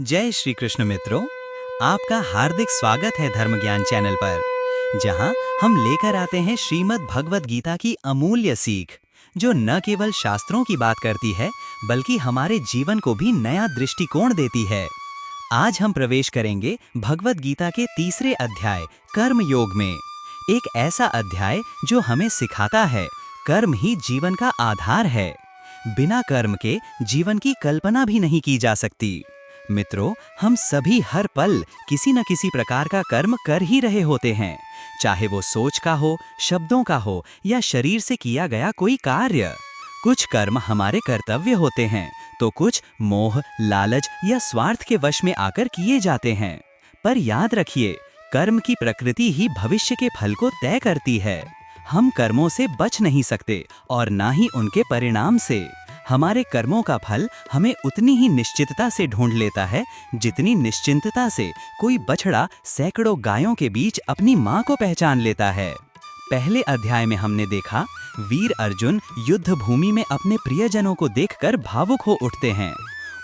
जय श्री कृष्ण मित्रों, आपका हार्दिक स्वागत है धर्म ज्ञान चैनल पर, जहां हम लेकर आते हैं श्रीमद् भगवद गीता की अमूल्य सीख, जो न केवल शास्त्रों की बात करती है, बल्कि हमारे जीवन को भी नया दृष्टिकोण देती है। आज हम प्रवेश करेंगे भगवद गीता के तीसरे अध्याय कर्म योग में। एक ऐसा अध्याय जो हमें सिखाता है कर्म ही जीवन का आधार है। बिना कर्म के जीवन की कल्पना भी नहीं की जा सकती। मित्रों, हम सभी हर पल किसी न किसी प्रकार का कर्म कर ही रहे होते हैं, चाहे वो सोच का हो, शब्दों का हो या शरीर से किया गया कोई कार्य। कुछ कर्म हमारे कर्तव्य होते हैं, तो कुछ मोह, लालच या स्वार्थ के वश में आकर किए जाते हैं। पर याद रखिए, कर्म की प्रकृति ही भविष्य के फल को तय करती है। हम कर्मों से बच नहीं सकते और ना ही उनके परिणाम से। हमारे कर्मों का फल हमें उतनी ही निश्चितता से ढूंढ लेता है जितनी निश्चिंतता से कोई बछड़ा सैकड़ों गायों के बीच अपनी मां को पहचान लेता है। पहले अध्याय में हमने देखा, वीर अर्जुन युद्ध भूमि में अपने प्रियजनों को देखकर भावुक हो उठते हैं।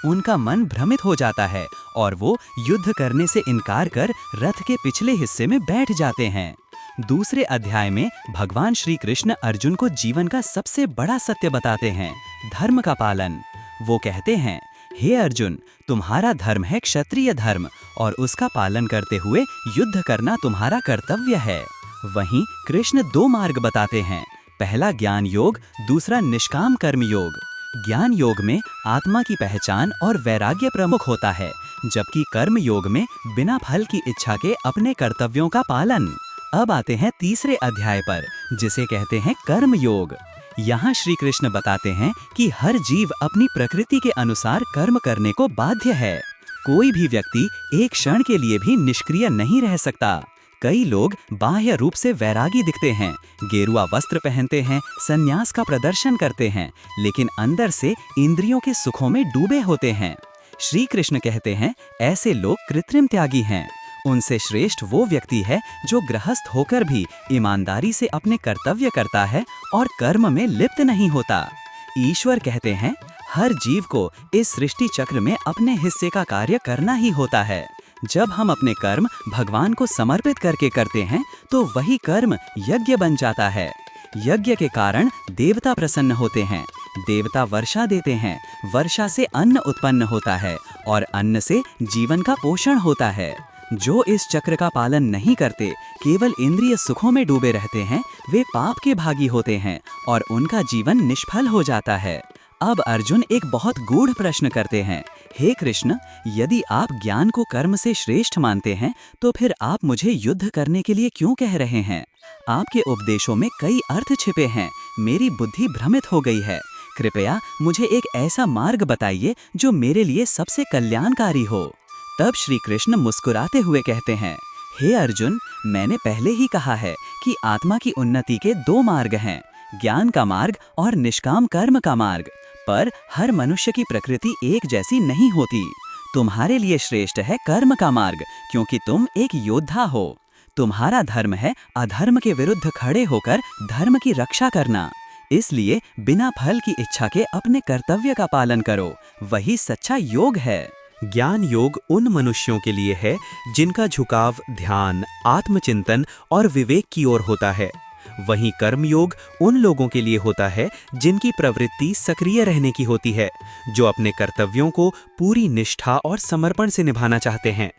उनका मन भ्रमित हो जाता है और वो युद्ध करने से इनकार कर रथ के पिछले हिस्से में बैठ जाते हैं। दूसरे अध्याय में भगवान श्री कृष्ण अर्जुन को जीवन का सबसे बड़ा सत्य बताते हैं, धर्म का पालन। वो कहते हैं, हे अर्जुन, तुम्हारा धर्म है क्षत्रिय धर्म और उसका पालन करते हुए युद्ध करना तुम्हारा कर्तव्य है। वहीं कृष्ण दो मार्ग बताते हैं, पहला ज्ञान योग, दूसरा निष्काम कर्म योग। ज्ञान योग में आत्मा की पहचान और वैराग्य प्रमुख होता है, जबकि कर्म योग में बिना फल की इच्छा के अपने कर्तव्यों का पालन। अब आते हैं तीसरे अध्याय पर, जिसे कहते हैं कर्म योग। यहाँ श्री कृष्ण बताते हैं कि हर जीव अपनी प्रकृति के अनुसार कर्म करने को बाध्य है। कोई भी व्यक्ति एक क्षण के लिए भी निष्क्रिय नहीं रह सकता। कई लोग बाह्य रूप से वैरागी दिखते हैं, गेरुआ वस्त्र पहनते हैं, संन्यास का प्रदर्शन करते हैं, लेकिन अंदर से इंद्रियों के सुखों में डूबे होते हैं। श्री कृष्ण कहते हैं, ऐसे लोग कृत्रिम त्यागी हैं। उनसे श्रेष्ठ वो व्यक्ति है जो गृहस्थ होकर भी ईमानदारी से अपने कर्तव्य करता है और कर्म में लिप्त नहीं होता। ईश्वर कहते हैं, हर जीव को इस सृष्टि चक्र में अपने हिस्से का कार्य करना ही होता है। जब हम अपने कर्म भगवान को समर्पित करके करते हैं, तो वही कर्म यज्ञ बन जाता है। यज्ञ के कारण देवता प्रसन्न होते हैं, देवता वर्षा देते हैं, वर्षा से अन्न उत्पन्न होता है और अन्न से जीवन का पोषण होता है। जो इस चक्र का पालन नहीं करते, केवल इंद्रिय सुखों में डूबे रहते हैं, वे पाप के भागी होते हैं और उनका जीवन निष्फल हो जाता है। अब अर्जुन एक बहुत गूढ़ प्रश्न करते हैं, हे कृष्ण, यदि आप ज्ञान को कर्म से श्रेष्ठ मानते हैं, तो फिर आप मुझे युद्ध करने के लिए क्यों कह रहे हैं? आपके उपदेशों में कई अर्थ छिपे हैं, मेरी बुद्धि भ्रमित हो गई है। कृपया मुझे एक ऐसा मार्ग बताइए जो मेरे लिए सबसे कल्याणकारी हो। तब श्री कृष्ण मुस्कुराते हुए कहते हैं, हे अर्जुन, मैंने पहले ही कहा है कि आत्मा की उन्नति के दो मार्ग हैं, ज्ञान का मार्ग और निष्काम कर्म का मार्ग। पर हर मनुष्य की प्रकृति एक जैसी नहीं होती। तुम्हारे लिए श्रेष्ठ है कर्म का मार्ग, क्योंकि तुम एक योद्धा हो। तुम्हारा धर्म है अधर्म के विरुद्ध खड़े होकर धर्म की रक्षा करना। इसलिए बिना फल की इच्छा के अपने कर्तव्य का पालन करो, वही सच्चा योग है। ज्ञान योग उन मनुष्यों के लिए है जिनका झुकाव ध्यान, आत्मचिंतन और विवेक की ओर होता है। वहीं कर्म योग उन लोगों के लिए होता है जिनकी प्रवृत्ति सक्रिय रहने की होती है, जो अपने कर्तव्यों को पूरी निष्ठा और समर्पण से निभाना चाहते हैं।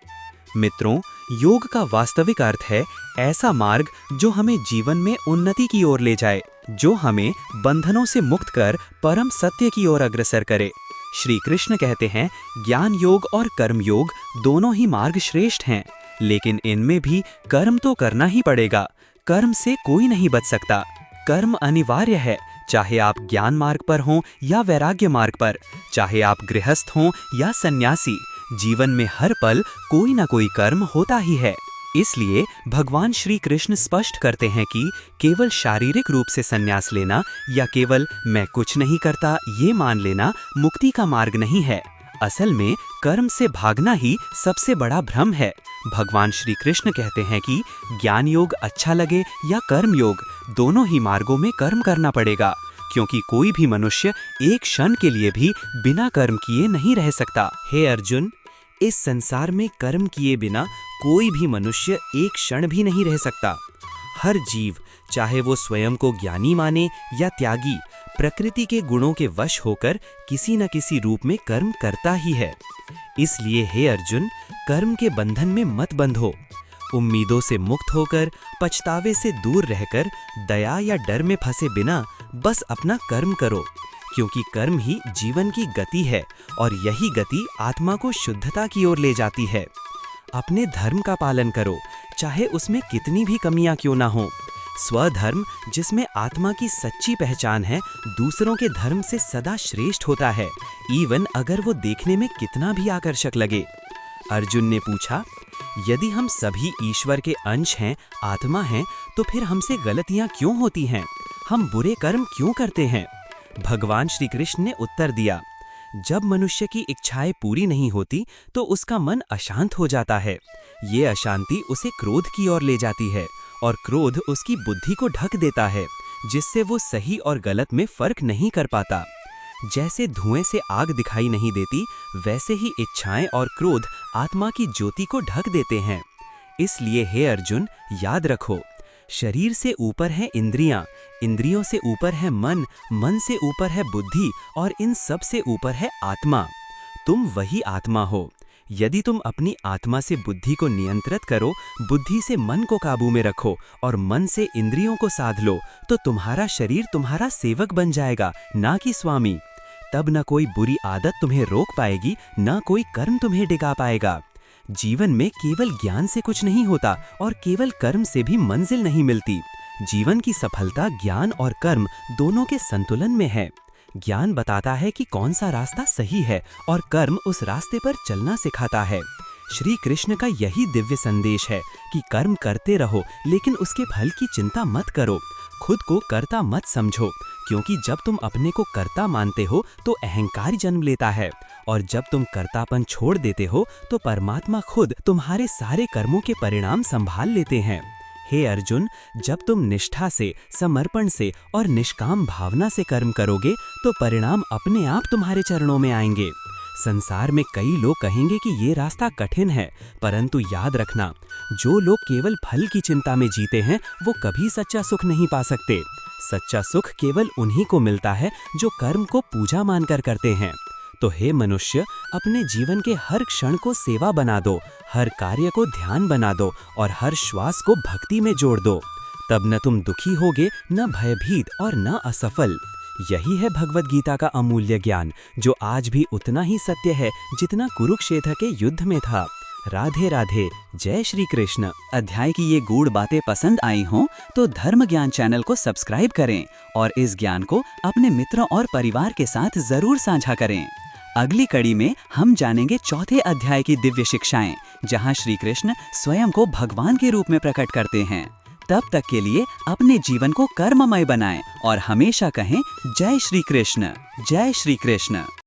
मित्रों, योग का वास्तविक अर्थ है ऐसा मार्ग जो हमें जीवन में उन्नति की ओर ले जाए, जो हमें बंधनों से मुक्त कर परम सत्य की ओर अग्रसर करे। श्री कृष्ण कहते हैं, ज्ञान योग और कर्म योग दोनों ही मार्ग श्रेष्ठ हैं, लेकिन इनमें भी कर्म तो करना ही पड़ेगा। कर्म से कोई नहीं बच सकता। कर्म अनिवार्य है, चाहे आप ज्ञान मार्ग पर हों या वैराग्य मार्ग पर, चाहे आप गृहस्थ हों या सन्यासी, जीवन में हर पल कोई ना कोई कर्म होता ही है। इसलिए भगवान श्री कृष्ण स्पष्ट करते हैं कि केवल शारीरिक रूप से संन्यास लेना या केवल मैं कुछ नहीं करता ये मान लेना मुक्ति का मार्ग नहीं है। असल में कर्म से भागना ही सबसे बड़ा भ्रम है। भगवान श्री कृष्ण कहते हैं कि ज्ञान योग अच्छा लगे या कर्म योग, दोनों ही मार्गों में कर्म करना पड़ेगा, क्योंकि कोई भी मनुष्य एक क्षण के लिए भी बिना कर्म किए नहीं रह सकता। हे अर्जुन, इस संसार में कर्म किए बिना कोई भी मनुष्य एक क्षण भी नहीं रह सकता। हर जीव, चाहे वो स्वयं को ज्ञानी माने या त्यागी, प्रकृति के गुणों के वश होकर किसी न किसी रूप में कर्म करता ही है। इसलिए हे अर्जुन, कर्म के बंधन में मत बंधो। उम्मीदों से मुक्त होकर, पछतावे से दूर रहकर, दया या डर में फंसे बिना बस अपना कर्म करो, क्योंकि कर्म ही जीवन की गति है और यही गति आत्मा को शुद्धता की ओर ले जाती है। अपने धर्म का पालन करो, चाहे उसमें कितनी भी कमियां क्यों ना हो। स्वधर्म, जिसमें आत्मा की सच्ची पहचान है, दूसरों के धर्म से सदा श्रेष्ठ होता है, इवन अगर वो देखने में कितना भी आकर्षक लगे। अर्जुन ने पूछा, यदि हम सभी ईश्वर के अंश हैं, आत्मा हैं, तो फिर हमसे गलतियां क्यों होती हैं? हम बुरे कर्म क्यों करते हैं? भगवान श्री कृष्ण ने उत्तर दिया, जब मनुष्य की इच्छाएं पूरी नहीं होती तो उसका मन अशांत हो जाता है। ये अशांति उसे क्रोध की ओर ले जाती है और क्रोध उसकी बुद्धि को ढक देता है, जिससे वो सही और गलत में फर्क नहीं कर पाता। जैसे धुएं से आग दिखाई नहीं देती, वैसे ही इच्छाएं और क्रोध आत्मा की ज्योति को ढक देते हैं। इसलिए हे अर्जुन, याद रखो, शरीर से ऊपर है इंद्रियां, इंद्रियों से ऊपर है मन, मन से ऊपर है बुद्धि और इन सब से ऊपर है आत्मा। तुम वही आत्मा हो। यदि तुम अपनी आत्मा से बुद्धि को नियंत्रित करो, बुद्धि से मन को काबू में रखो और मन से इंद्रियों को साध लो, तो तुम्हारा शरीर तुम्हारा सेवक बन जाएगा, ना कि स्वामी। तब न कोई बुरी आदत तुम्हें रोक पाएगी, न कोई कर्म तुम्हें डिगा पाएगा। जीवन में केवल ज्ञान से कुछ नहीं होता और केवल कर्म से भी मंजिल नहीं मिलती। जीवन की सफलता ज्ञान और कर्म दोनों के संतुलन में है। ज्ञान बताता है कि कौन सा रास्ता सही है और कर्म उस रास्ते पर चलना सिखाता है। श्री कृष्ण का यही दिव्य संदेश है कि कर्म करते रहो, लेकिन उसके फल की चिंता मत करो। खुद को कर्ता मत समझो, क्योंकि जब तुम अपने को कर्ता मानते हो तो अहंकार जन्म लेता है, और जब तुम कर्तापन छोड़ देते हो तो परमात्मा खुद तुम्हारे सारे कर्मों के परिणाम संभाल लेते हैं। हे अर्जुन, जब तुम निष्ठा से, समर्पण से और निष्काम भावना से कर्म करोगे तो परिणाम अपने आप तुम्हारे चरणों में आएंगे। संसार में कई लोग कहेंगे कि ये रास्ता कठिन है, परंतु याद रखना, जो लोग केवल फल की चिंता में जीते हैं वो कभी सच्चा सुख नहीं पा सकते। सच्चा सुख केवल उन्हीं को मिलता है जो कर्म को पूजा मानकर करते हैं। तो हे मनुष्य, अपने जीवन के हर क्षण को सेवा बना दो, हर कार्य को ध्यान बना दो और हर श्वास को भक्ति में जोड़ दो। तब न तुम दुखी होगे, न भयभीत और न असफल। यही है भगवद गीता का अमूल्य ज्ञान, जो आज भी उतना ही सत्य है जितना कुरुक्षेत्र के युद्ध में था। राधे राधे, जय श्री कृष्ण। अध्याय की ये गूढ़ बातें पसंद आई हों तो धर्म ज्ञान चैनल को सब्सक्राइब करें और इस ज्ञान को अपने मित्रों और परिवार के साथ जरूर साझा करें। अगली कड़ी में हम जानेंगे चौथे अध्याय की दिव्य शिक्षाएं, जहां श्री कृष्ण स्वयं को भगवान के रूप में प्रकट करते हैं। तब तक के लिए अपने जीवन को कर्ममय बनाएं और हमेशा कहें, जय श्री कृष्ण, जय श्री कृष्ण।